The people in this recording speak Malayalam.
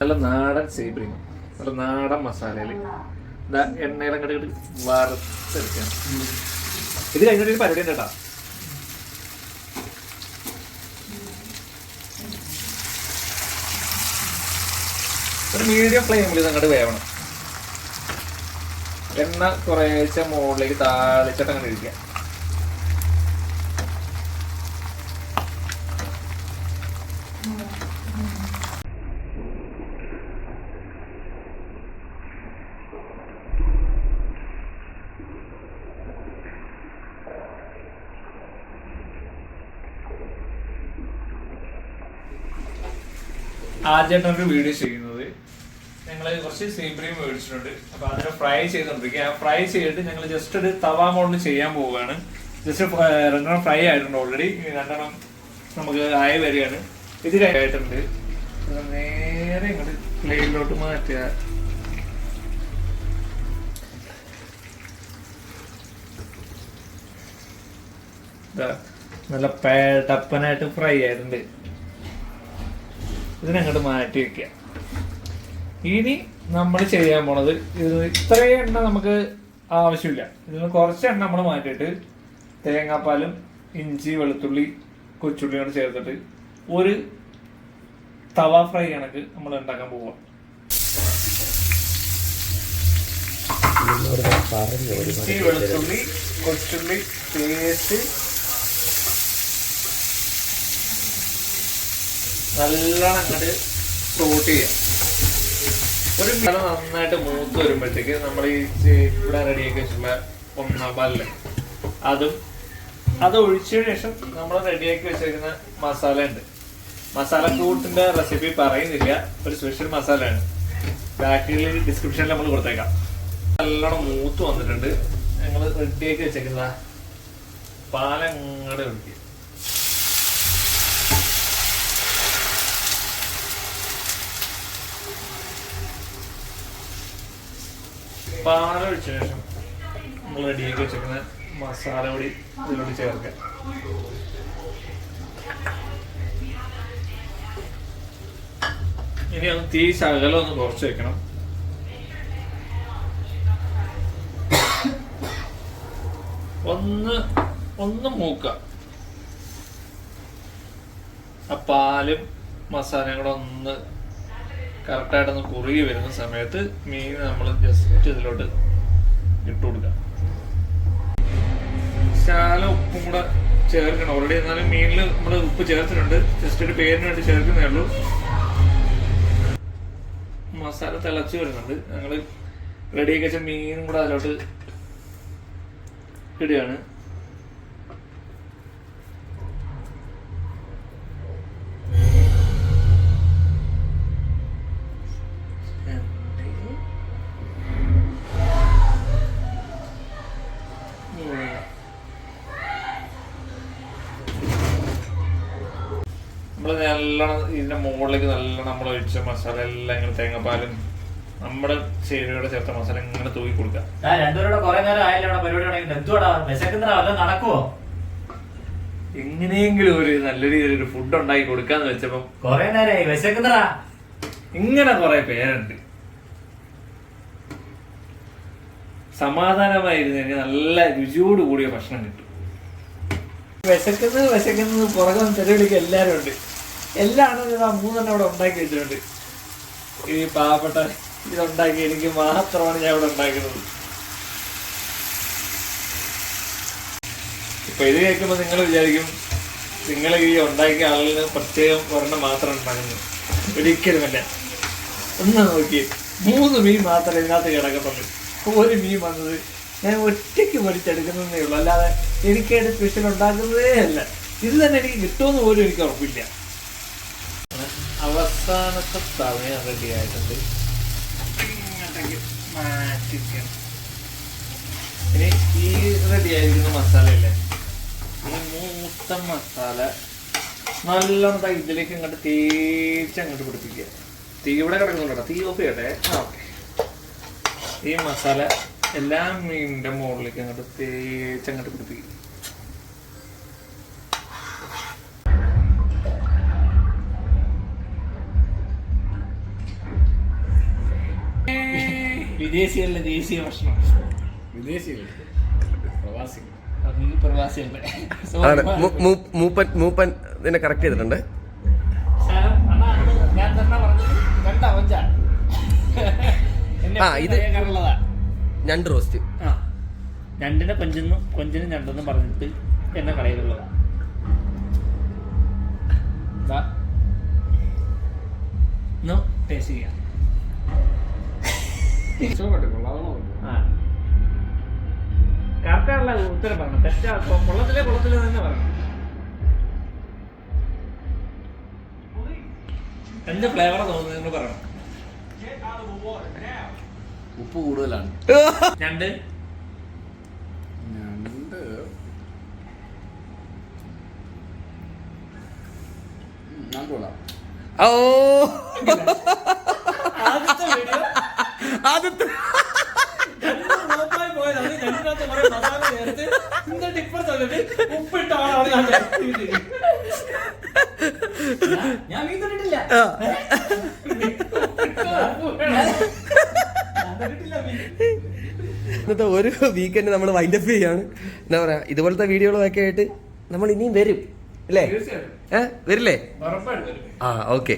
നല്ല നാടൻ സേബ്രിങ്, നല്ല നാടൻ മസാലയിൽ എണ്ണയിലങ്ങോട്ട് വറുത്തെടുക്കണം. ഇത് കഴിഞ്ഞൊരു പരിപാടി ഉണ്ട് കേട്ടോ. ഒരു മീഡിയം ഫ്ലെയിമിൽ അങ്ങോട്ട് വേവണം. എണ്ണ കുറേശ്ശെ മുകളിലേക്ക് താളിച്ചിട്ട് അങ്ങനെ ഇരിക്കുക. ആദ്യമായിട്ടാണ് ഒരു വീഡിയോ ചെയ്യുന്നത്. ഞങ്ങൾ കുറച്ച് സീബ്രീം മേടിച്ചിട്ടുണ്ട്. അപ്പൊ അതിനെ ഫ്രൈ ചെയ്തുകൊണ്ടിരിക്കുക. ഫ്രൈ ചെയ്തിട്ട് ഞങ്ങൾ ജസ്റ്റ് ഒരു തവാ മോഡിൽ ചെയ്യാൻ പോവുകയാണ്. ജസ്റ്റ് രണ്ടെണ്ണം ഫ്രൈ ആയിട്ടുണ്ട് ഓൾറെഡി. രണ്ടെണ്ണം നമുക്ക് ആയി വരികയാണ്. ഇത് ആയിട്ടുണ്ട്. നേരെ ഇങ്ങോട്ട് പ്ലേറ്റിലോട്ട് മാറ്റുക. നല്ല ടപ്പനായിട്ട് ഫ്രൈ ആയിട്ടുണ്ട്. ഇതിനങ്ങോട്ട് മാറ്റി വെക്കുക. ഇനി നമ്മൾ ചെയ്യാൻ പോണത്, ഇത് ഇത്രയും എണ്ണ നമുക്ക് ആവശ്യമില്ല. ഇതിന് കുറച്ച് എണ്ണ നമ്മൾ മാറ്റിയിട്ട് തേങ്ങാപ്പാലും ഇഞ്ചി വെളുത്തുള്ളി കൊച്ചുള്ളിയോട് ചേർത്തിട്ട് ഒരു തവ ഫ്രൈ കണക്ക് നമ്മൾ ഉണ്ടാക്കാൻ പോവാം. ഇഞ്ചി വെളുത്തുള്ളി കൊച്ചുള്ളി പേസ്റ്റ് നല്ലോണം അങ്ങോട്ട് സോട്ട് ചെയ്യാം. ഒരു മീൻ നന്നായിട്ട് മൂത്ത് വരുമ്പോഴത്തേക്ക് നമ്മൾ ഈ ഇവിടെ റെഡിയാക്കി വെച്ചിട്ടുള്ള ഒന്നാം പാലില് അത് ഒഴിച്ചതിന് ശേഷം നമ്മൾ റെഡിയാക്കി വെച്ചിരിക്കുന്ന മസാല ഉണ്ട്. മസാല കൂട്ടിന്റെ റെസിപ്പി പറയുന്നില്ല, ഒരു സ്പെഷ്യൽ മസാലയാണ്. ബാക്കിൽ ഡിസ്ക്രിപ്ഷനിൽ നമ്മൾ കൊടുത്തേക്കാം. നല്ലോണം മൂത്ത് വന്നിട്ടുണ്ട്. ഞങ്ങൾ റെഡിയാക്കി വെച്ചേക്കുന്ന പാലങ്ങടെ ഒഴിക്കുക. പാലൊഴിച്ച ശേഷം നമ്മൾ റെഡിയാക്കി വെച്ചിരിക്കുന്ന മസാല പൊടി ഇതിലോട്ട് ചേർക്കാം. ഇനി ഒന്ന് തീ ശകലം ഒന്ന് കുറച്ച് വെക്കണം. ഒന്ന് മൂക്കാം. ആ പാലും മസാലയും കൂടെ ഒന്ന് കറക്റ്റായിട്ടൊന്ന് കുറുകി വരുന്ന സമയത്ത് മീൻ നമ്മൾ ജസ്റ്റ് ഇതിലോട്ട് ഇട്ട് കൊടുക്കാം. ശാല ഉപ്പും കൂടെ ചേർക്കണം. ഓൾറെഡി എന്നാലും മീനിൽ നമ്മൾ ഉപ്പ് ചേർത്തിട്ടുണ്ട്. ജസ്റ്റ് ഒരു പേരിന് വേണ്ടി ചേർക്കുന്നേ ഉള്ളൂ. മസാല തിളച്ച് വരുന്നുണ്ട്. ഞങ്ങൾ റെഡിയാക്കി വെച്ച മീനും കൂടെ അതിലോട്ട് ഇടുകയാണ്. നമ്മള് നല്ലോണം ഇതിന്റെ മുകളിലേക്ക് നല്ലോണം നമ്മൾ ഒഴിച്ച മസാല എല്ലാം ഇങ്ങനെ തേങ്ങാപ്പാലും നമ്മുടെ ചേരുവയുടെ ചേർത്ത മസാല ഇങ്ങനെ തൂക്കി കൊടുക്കുക. എങ്ങനെയെങ്കിലും ഒരു നല്ല രീതിയിൽ ഒരു ഫുഡ് ഉണ്ടാക്കി കൊടുക്കാന്ന് വെച്ചപ്പോ ഇങ്ങനെ കുറെ പേരുണ്ട്. സമാധാനമായിരുന്നു നല്ല രുചിയോട് കൂടിയ ഭക്ഷണം കിട്ടും. വിശക്കുന്നത് പുറകെ തെരുവിളിക്ക് എല്ലാരും ഉണ്ട്. എല്ലാം മൂന്നെണ്ണം ഇവിടെ ഉണ്ടാക്കി വെച്ചിട്ടുണ്ട്. ഈ പാവപ്പെട്ട ഇതുണ്ടാക്കി എനിക്ക് മാത്രമാണ് ഞാൻ ഇവിടെ ഉണ്ടാക്കുന്നത്. ഇപ്പൊ ഇത് കേൾക്കുമ്പോ നിങ്ങൾ വിചാരിക്കും നിങ്ങൾ ഈ ഉണ്ടാക്കിയ ആളിന് പ്രത്യേകം ഒരെണ്ണം മാത്രം ഉണ്ടാക്കുന്നു. ഒരിക്കലുമല്ല. ഒന്ന് നോക്കി 3 മീൻ മാത്രമേ ഇതിനകത്ത് കിടക്കത്തുള്ളൂ. ഒരു മീൻ വന്നത് ഞാൻ ഒറ്റയ്ക്ക് പൊരിച്ചെടുക്കുന്നതേ ഉള്ളൂ. അല്ലാതെ എനിക്കായിട്ട് സ്പെഷ്യൽ ഉണ്ടാക്കുന്നതേ അല്ല. ഇത് തന്നെ എനിക്ക് കിട്ടുമെന്ന് പോലും എനിക്ക് ഉറപ്പില്ല. അവസാനത്തെ തവണ റെഡി ആയിട്ടുണ്ട്. മാറ്റിക്കണം. ഇനി ഈ റെഡി ആയിരിക്കുന്ന മസാല ഇല്ലേ, ഈ മൂത്ത മസാല നല്ലോണം ഇതിലേക്ക് ഇങ്ങോട്ട് തേച്ചങ്ങോട്ട് പിടിപ്പിക്കുക. തീ ഇവിടെ കിടക്കുന്നുണ്ടോ? തീ ഓഫ് ചെയ്യട്ടെ. ഓക്കെ. ഈ മസാല എല്ലാ മീനിന്റെ മുകളിലേക്ക് അങ്ങോട്ട് തേച്ചങ്ങോട്ട് പിടിപ്പിക്കുക. വിദേശികളുടെ ദേശീയ ഭക്ഷണം. മൂപ്പൻ ഇതിനെ കറക്റ്റ് ചെയ്തിട്ടുണ്ട്. ഞാൻ തന്നെ പറഞ്ഞത് ഇത് ഞണ്ട് റോസ്റ്റ്. ഞണ്ടിനെ കൊഞ്ചിനും ഞണ്ടെന്നും പറഞ്ഞിട്ട് എന്നെ കളയിലുള്ളതാ. ടേസ്റ്റ് ചെയ്യാം. കറക്റ്റാണല്ല ഉത്തരം പറഞ്ഞു. തെറ്റാ കൊള്ളത്തിലെ തന്നെ പറഞ്ഞു. എന്ത് ഫ്ലേവറാ തോന്നുന്നത് നിങ്ങൾ പറയണം. ഉപ്പ് കൂടുതലാണ്. ഞണ്ട് ഓ ആദ്യത്തെ ഞാൻ വീട്ടിട്ടില്ല. ഇന്നത്തെ ഒരു വീക്കെൻഡ് നമ്മൾ വൈൻഡപ്പ് ചെയ്യാണ്. എന്താ പറയാ, ഇതുപോലത്തെ വീഡിയോകളൊക്കെ ആയിട്ട് നമ്മൾ ഇനിയും വരും അല്ലേ? വരില്ലേ? ഓക്കെ.